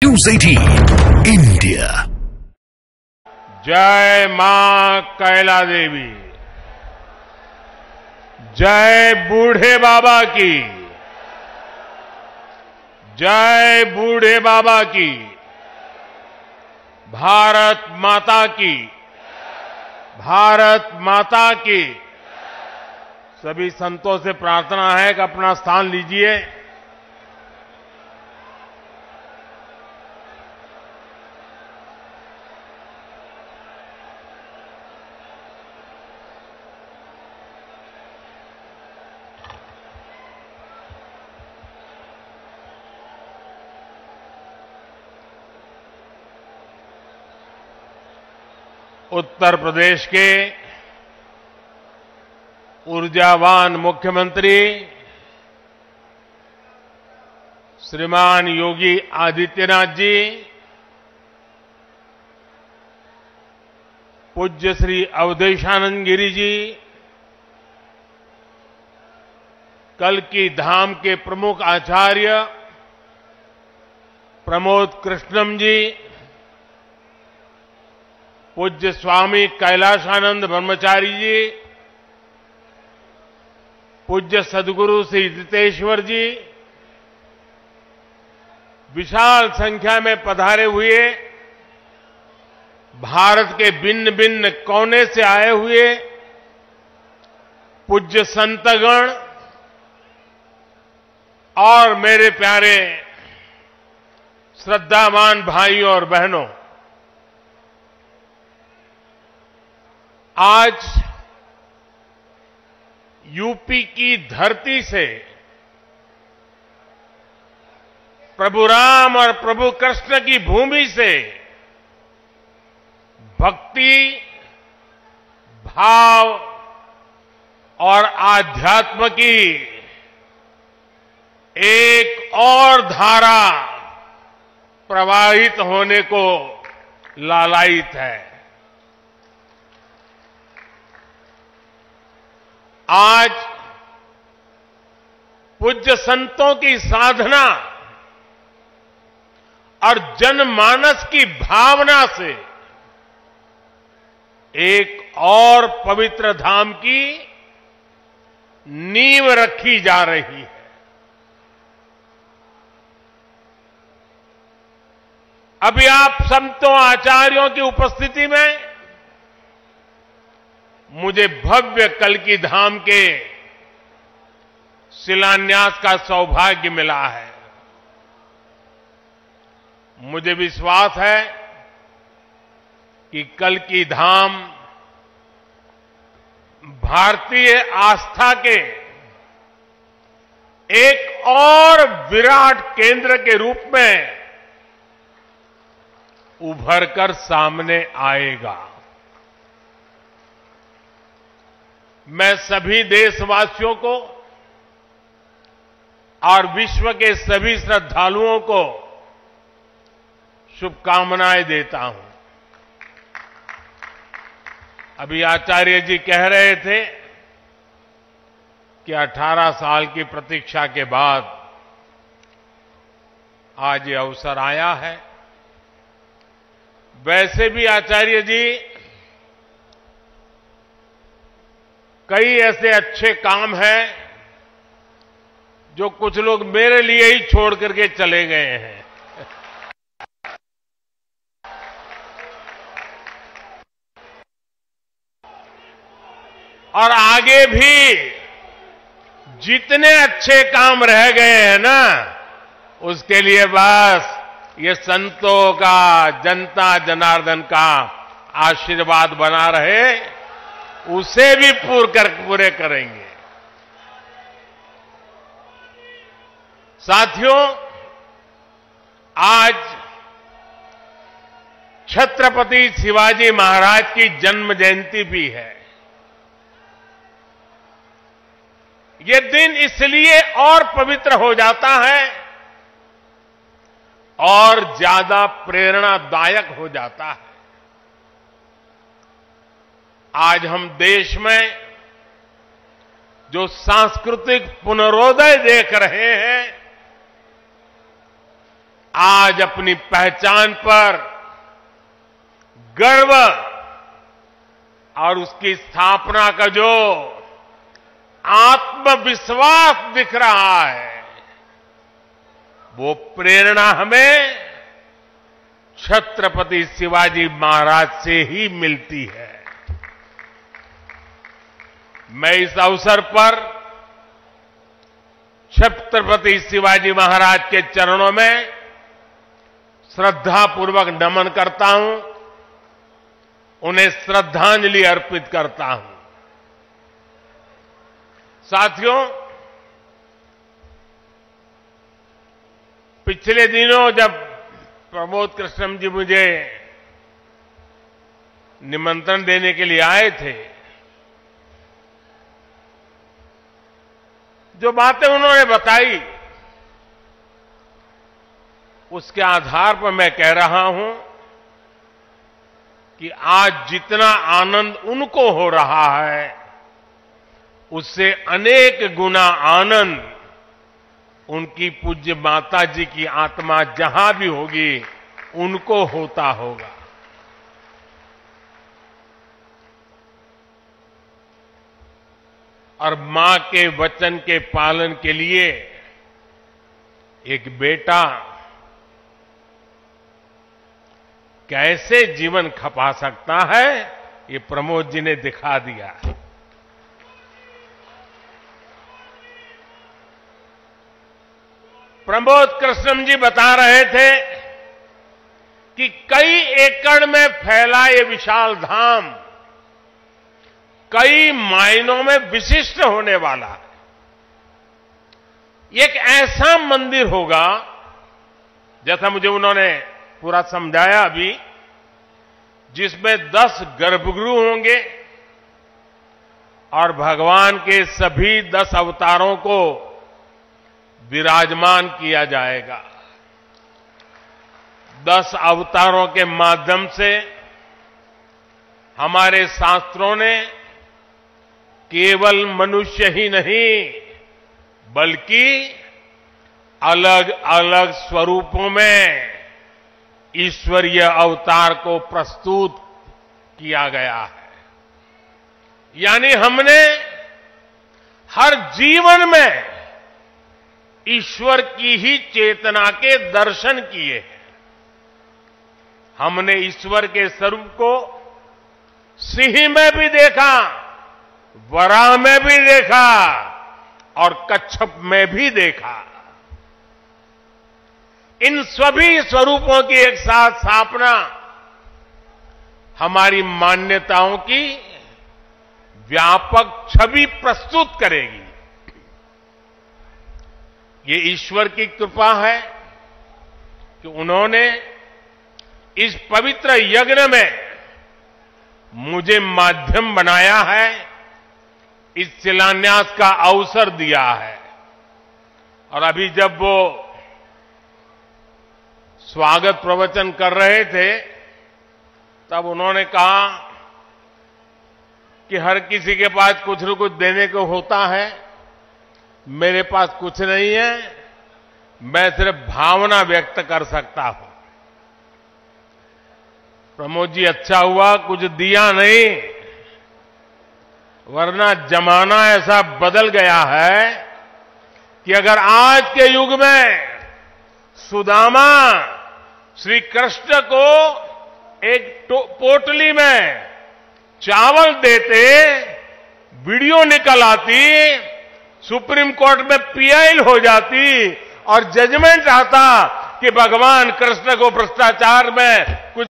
News 18 India। जय मां कैला देवी, जय बूढ़े बाबा की, जय बूढ़े बाबा की, भारत माता की, भारत माता की। सभी संतों से प्रार्थना है कि अपना स्थान लीजिए। उत्तर प्रदेश के ऊर्जावान मुख्यमंत्री श्रीमान योगी आदित्यनाथ जी, पूज्य श्री अवधेशानंद गिरी जी, कल्की धाम के प्रमुख आचार्य प्रमोद कृष्णम जी, पूज्य स्वामी कैलाशानंद ब्रह्मचारी जी, पूज्य सद्गुरु श्री जितेश्वर जी, विशाल संख्या में पधारे हुए भारत के भिन्न भिन्न कोने से आए हुए पूज्य संतगण और मेरे प्यारे श्रद्धावान भाइयों और बहनों, आज यूपी की धरती से प्रभु राम और प्रभु कृष्ण की भूमि से भक्ति, भाव और आध्यात्म की एक और धारा प्रवाहित होने को लालायित है। आज पूज्य संतों की साधना और जनमानस की भावना से एक और पवित्र धाम की नींव रखी जा रही है। अभी आप संतों आचार्यों की उपस्थिति में मुझे भव्य कल्की धाम के शिलान्यास का सौभाग्य मिला है। मुझे विश्वास है कि कल्की धाम भारतीय आस्था के एक और विराट केंद्र के रूप में उभर कर सामने आएगा। मैं सभी देशवासियों को और विश्व के सभी श्रद्धालुओं को शुभकामनाएं देता हूं। अभी आचार्य जी कह रहे थे कि 18 साल की प्रतीक्षा के बाद आज ये अवसर आया है। वैसे भी आचार्य जी कई ऐसे अच्छे काम हैं जो कुछ लोग मेरे लिए ही छोड़ करके चले गए हैं। और आगे भी जितने अच्छे काम रह गए हैं ना, उसके लिए बस ये संतों का, जनता जनार्दन का आशीर्वाद बना रहे, उसे भी पूरे करेंगे। साथियों, आज छत्रपति शिवाजी महाराज की जन्म जयंती भी है। ये दिन इसलिए और पवित्र हो जाता है और ज्यादा प्रेरणादायक हो जाता है। आज हम देश में जो सांस्कृतिक पुनरोदय देख रहे हैं, आज अपनी पहचान पर गर्व और उसकी स्थापना का जो आत्मविश्वास दिख रहा है, वो प्रेरणा हमें छत्रपति शिवाजी महाराज से ही मिलती है। मैं इस अवसर पर छत्रपति शिवाजी महाराज के चरणों में श्रद्धापूर्वक नमन करता हूं, उन्हें श्रद्धांजलि अर्पित करता हूं। साथियों, पिछले दिनों जब प्रमोद कृष्णम जी मुझे निमंत्रण देने के लिए आए थे, जो बातें उन्होंने बताई उसके आधार पर मैं कह रहा हूं कि आज जितना आनंद उनको हो रहा है, उससे अनेक गुना आनंद उनकी पूज्य माता जी की आत्मा जहां भी होगी उनको होता होगा। और मां के वचन के पालन के लिए एक बेटा कैसे जीवन खपा सकता है, ये प्रमोद जी ने दिखा दिया। प्रमोद कृष्णम जी बता रहे थे कि कई एकड़ में फैला ये विशाल धाम कई मायनों में विशिष्ट होने वाला है। एक ऐसा मंदिर होगा, जैसा मुझे उन्होंने पूरा समझाया अभी, जिसमें 10 गर्भगृह होंगे और भगवान के सभी 10 अवतारों को विराजमान किया जाएगा। 10 अवतारों के माध्यम से हमारे शास्त्रों ने केवल मनुष्य ही नहीं बल्कि अलग अलग स्वरूपों में ईश्वरीय अवतार को प्रस्तुत किया गया है। यानी हमने हर जीवन में ईश्वर की ही चेतना के दर्शन किए हैं। हमने ईश्वर के स्वरूप को सिंह में भी देखा, वराह में भी देखा और कच्छप में भी देखा। इन सभी स्वरूपों की एक साथ स्थापना हमारी मान्यताओं की व्यापक छवि प्रस्तुत करेगी। ये ईश्वर की कृपा है कि उन्होंने इस पवित्र यज्ञ में मुझे माध्यम बनाया है, इस शिलान्यास का अवसर दिया है। और अभी जब वो स्वागत प्रवचन कर रहे थे, तब उन्होंने कहा कि हर किसी के पास कुछ न कुछ देने को होता है, मेरे पास कुछ नहीं है, मैं सिर्फ भावना व्यक्त कर सकता हूं। प्रमोद जी, अच्छा हुआ कुछ दिया नहीं, वरना जमाना ऐसा बदल गया है कि अगर आज के युग में सुदामा श्री कृष्ण को एक पोटली में चावल देते, वीडियो निकल आती, सुप्रीम कोर्ट में पीआई हो जाती और जजमेंट आता कि भगवान कृष्ण को भ्रष्टाचार में कुछ